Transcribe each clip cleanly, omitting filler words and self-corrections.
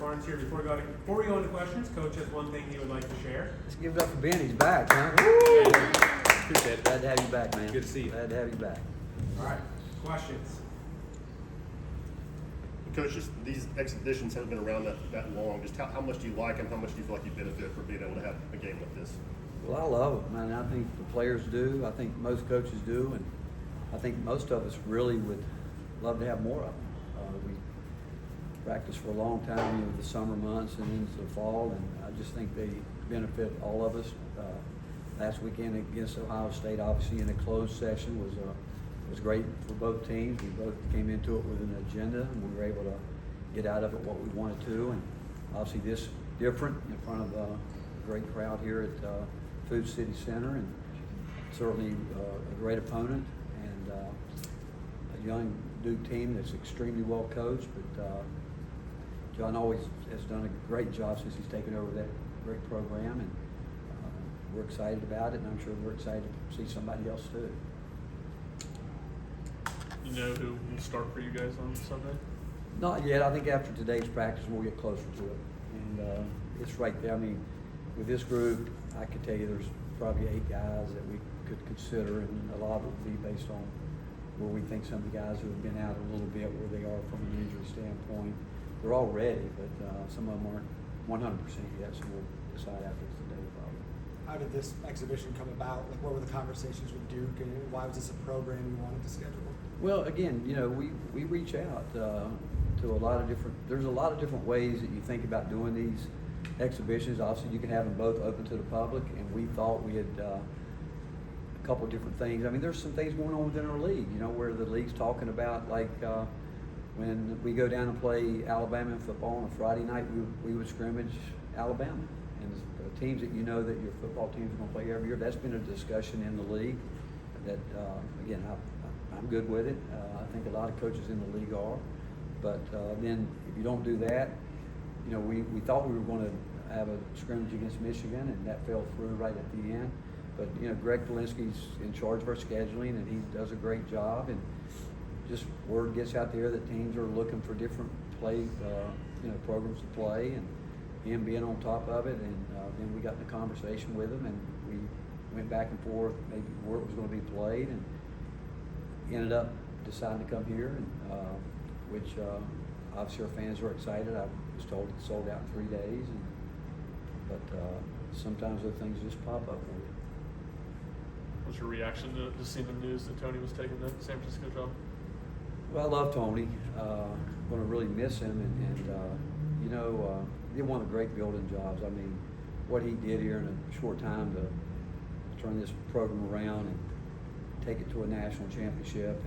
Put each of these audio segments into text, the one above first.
Barnes here. Before we go into questions, Coach has one thing he would like to share. Let's give it up for Ben. He's back, huh? Appreciate it. Glad to have you back, man. Good to see you. Glad to have you back. All right, questions. Coach, just these exhibitions haven't been around that long. Just how much do you like them? How much do you feel like you benefit from being able to have a game like this? Well, I love it, man. I think the players do. I think most coaches do, and I think most of us really would love to have more of them. We practice for a long time, the summer months and into the fall, and I just think they benefit all of us. Last weekend against Ohio State, obviously in a closed session, was great for both teams. We both came into it with an agenda, and we were able to get out of it what we wanted to. And obviously this different in front of a great crowd here at Food City Center, and certainly a great opponent and a young Duke team that's extremely well coached. But John always has done a great job since he's taken over that great program, and we're excited about it, and I'm sure we're excited to see somebody else too. You know who will start for you guys on Sunday? Not yet. I think after today's practice, we'll get closer to it. And it's right there. I mean, with this group, I could tell you there's probably 8 guys that we could consider, and a lot of it will be based on where we think some of the guys who have been out a little bit, where they are from an injury standpoint. They're all ready, but some of them aren't 100% yet, so we'll decide after today probably. How did this exhibition come about? Like, what were the conversations with Duke, and why was this a program you wanted to schedule? Well, again, we reach out to a lot of different. There's a lot of different ways that you think about doing these exhibitions. Obviously, you can have them both open to the public, and we thought we had a couple of different things. I mean, there's some things going on within our league. Where the league's talking about when we go down and play Alabama in football on a Friday night, we would scrimmage Alabama. And the teams that that your football teams are going to play every year, that's been a discussion in the league that, again, I'm good with it. I think a lot of coaches in the league are. But then if you don't do that, we thought we were going to have a scrimmage against Michigan, and that fell through right at the end. But, Greg Polinsky's in charge of our scheduling, and he does a great job. And just word gets out there that teams are looking for different programs to play, and him being on top of it. And then we got in a conversation with him, and we went back and forth maybe where it was going to be played, and ended up deciding to come here, and which obviously our fans are excited. I was told it sold out in 3 days, but sometimes those things just pop up for you. What's your reaction to seeing the news that Tony was taking the San Francisco job? Well, I love Tony. Going to really miss him, and he did one of the great building jobs. I mean, what he did here in a short time to turn this program around and take it to a national championship.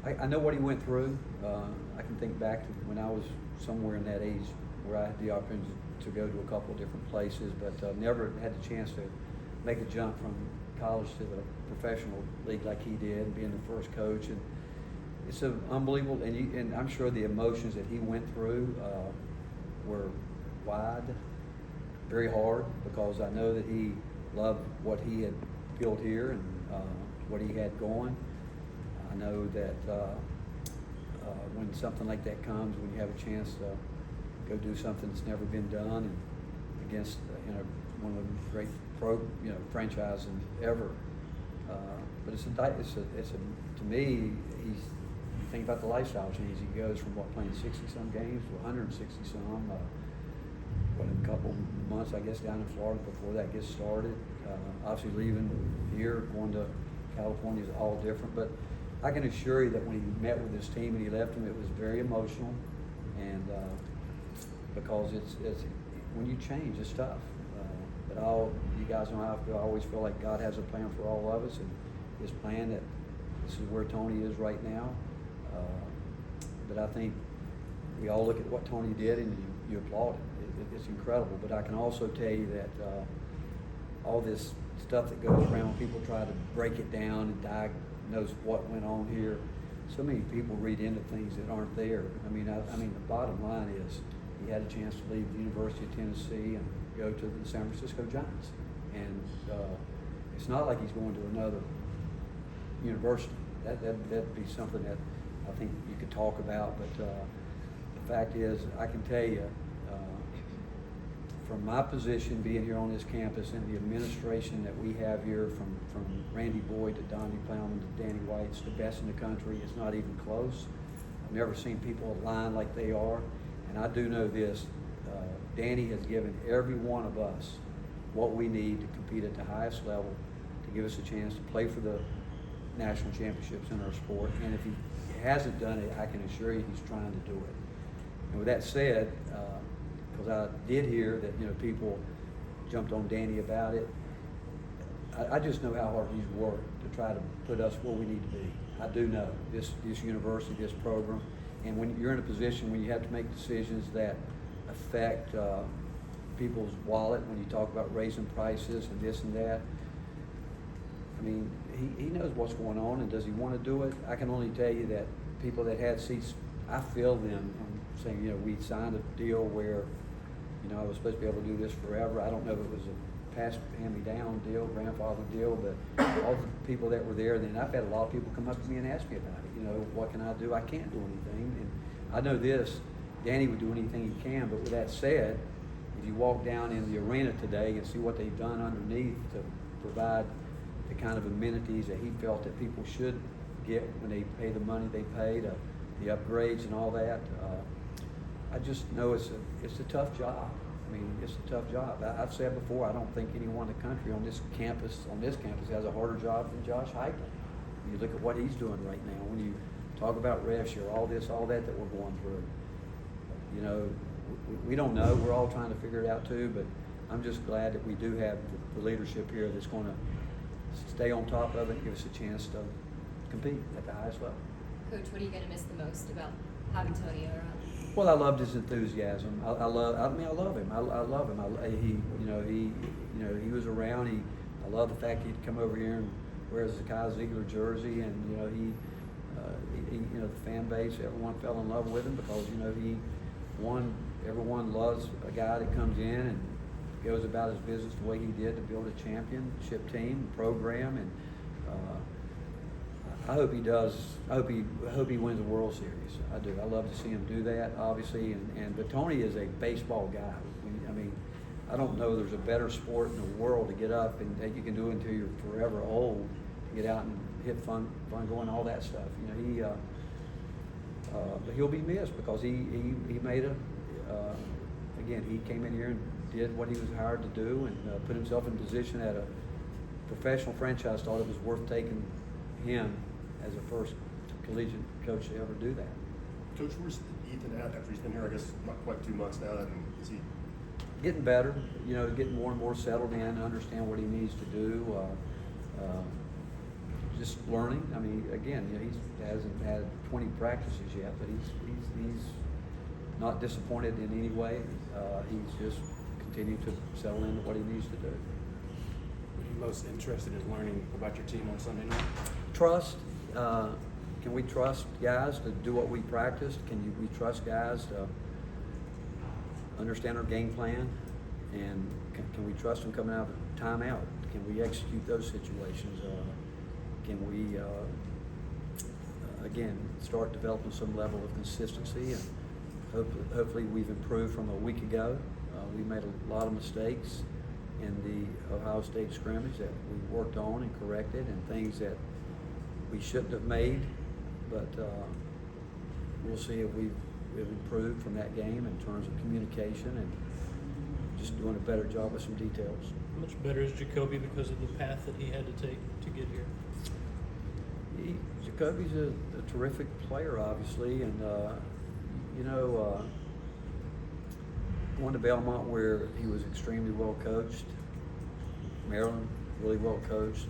And I know what he went through. I can think back to when I was somewhere in that age where I had the opportunity to go to a couple of different places, but never had the chance to make a jump from college to the professional league like he did, being the first coach. And it's unbelievable, and I'm sure the emotions that he went through were wide, very hard, because I know that he loved what he had built here and what he had going. I know that when something like that comes, when you have a chance to go do something that's never been done and against one of the great franchises ever, but to me, you think about the lifestyle change. He goes from playing 60-some games to 160-some. In a couple months, I guess, down in Florida before that gets started. Obviously, leaving here, going to California is all different. But I can assure you that when he met with his team and he left them, it was very emotional, and because it's when you change, it's tough. But you guys know how I feel. I always feel like God has a plan for all of us, and His plan that this is where Tony is right now. But I think we all look at what Tony did and you applaud it. It's incredible. But I can also tell you that all this stuff that goes around when people try to break it down and diagnose what went on here, so many people read into things that aren't there. I mean, the bottom line is he had a chance to leave the University of Tennessee and go to the San Francisco Giants. And it's not like he's going to another university. That'd be something that I think you could talk about. But the the fact is, I can tell you, from my position being here on this campus and the administration that we have here, from Randy Boyd to Donnie Plowman to Danny White, it's the best in the country. It's not even close. I've never seen people align like they are. And I do know this, Danny has given every one of us what we need to compete at the highest level, to give us a chance to play for the national championships in our sport. And if he hasn't done it, I can assure you he's trying to do it. And with that said, because I did hear that, you know, people jumped on Danny about it, I just know how hard he's worked to try to put us where we need to be. I do know this university, this program, and when you're in a position when you have to make decisions that affect people's wallet, when you talk about raising prices and this and that, I mean, he knows what's going on, and does he want to do it? I can only tell you that people that had seats, I feel them. I'm saying, you know, we signed a deal where, you know, I was supposed to be able to do this forever. I don't know if it was a past hand-me-down deal, grandfather deal, but all the people that were there, then I've had a lot of people come up to me and ask me about it. You know, what can I do? I can't do anything. And I know this, Danny would do anything he can, but with that said, if you walk down in the arena today and see what they've done underneath to provide the kind of amenities that he felt that people should get when they pay the money they pay, the upgrades and all that, I just know it's a tough job. I mean, it's a tough job. I've said before, I don't think anyone in the country on this campus has a harder job than Josh Heupel. You look at what he's doing right now. When you talk about rev share, all that we're going through, you know, we don't know. We're all trying to figure it out too. But I'm just glad that we do have the leadership here that's going to stay on top of it and give us a chance to compete at the highest level. Coach, what are you going to miss the most about having Tony around? Well, I loved his enthusiasm. I love him. I love him. He was around. I love the fact he'd come over here and wears the Kyle Ziegler jersey, and you know he the fan base, everyone fell in love with him because everyone loves a guy that comes in and goes about his business the way he did to build a championship team program, and I hope he does. I hope he wins the World Series. I do. I love to see him do that, obviously. But Tony is a baseball guy. I mean, I don't know there's a better sport in the world to get up and that you can do until you're forever old. To get out and hit fun going, all that stuff. You know, but he'll be missed because he made again, he came in here and did what he was hired to do and put himself in position at a professional franchise. Thought it was worth taking him as a first collegiate coach to ever do that. Coach, where's Ethan at after he's been here, I guess, not quite 2 months now? And is he getting better? You know, getting more and more settled in, understand what he needs to do. Just learning. I mean, again, you know, he hasn't had 20 practices yet, but he's not disappointed in any way. He's just continued to settle into what he needs to do. What are you most interested in learning about your team on Sunday night? Trust. Can we trust guys to do what we practiced? We trust guys to understand our game plan? And can we trust them coming out of a timeout? Can we execute those situations? Can we, again, start developing some level of consistency? And hopefully we've improved from a week ago. We made a lot of mistakes in the Ohio State scrimmage that we worked on and corrected, and things that we shouldn't have made. But we'll see if we've improved from that game in terms of communication and just doing a better job with some details. How much better is Jacoby because of the path that he had to take to get here? Jacoby's a terrific player, obviously, and going to Belmont where he was extremely well coached. Maryland, really well coached.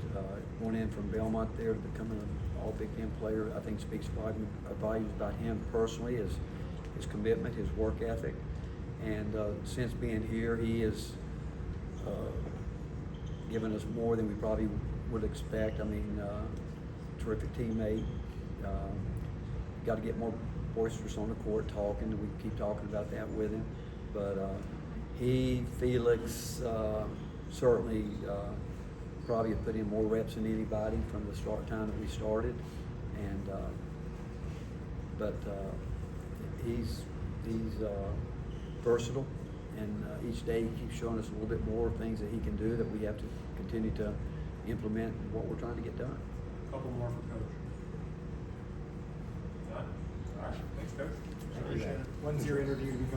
Going in from Belmont there to becoming an all Big Ten player, I think speaks volumes about him personally, his commitment, his work ethic. And since being here, he has given us more than we probably would expect. I mean, terrific teammate. Got to get more boisterous on the court, talking. We keep talking about that with him. But Felix, certainly probably have put in more reps than anybody from the start time that we started. And but he's He's versatile, and each day he keeps showing us a little bit more things that he can do that we have to continue to implement in what we're trying to get done. Couple more for Coach. Done? All right, thanks, Coach. Thank you. Appreciate it. When's your interview to become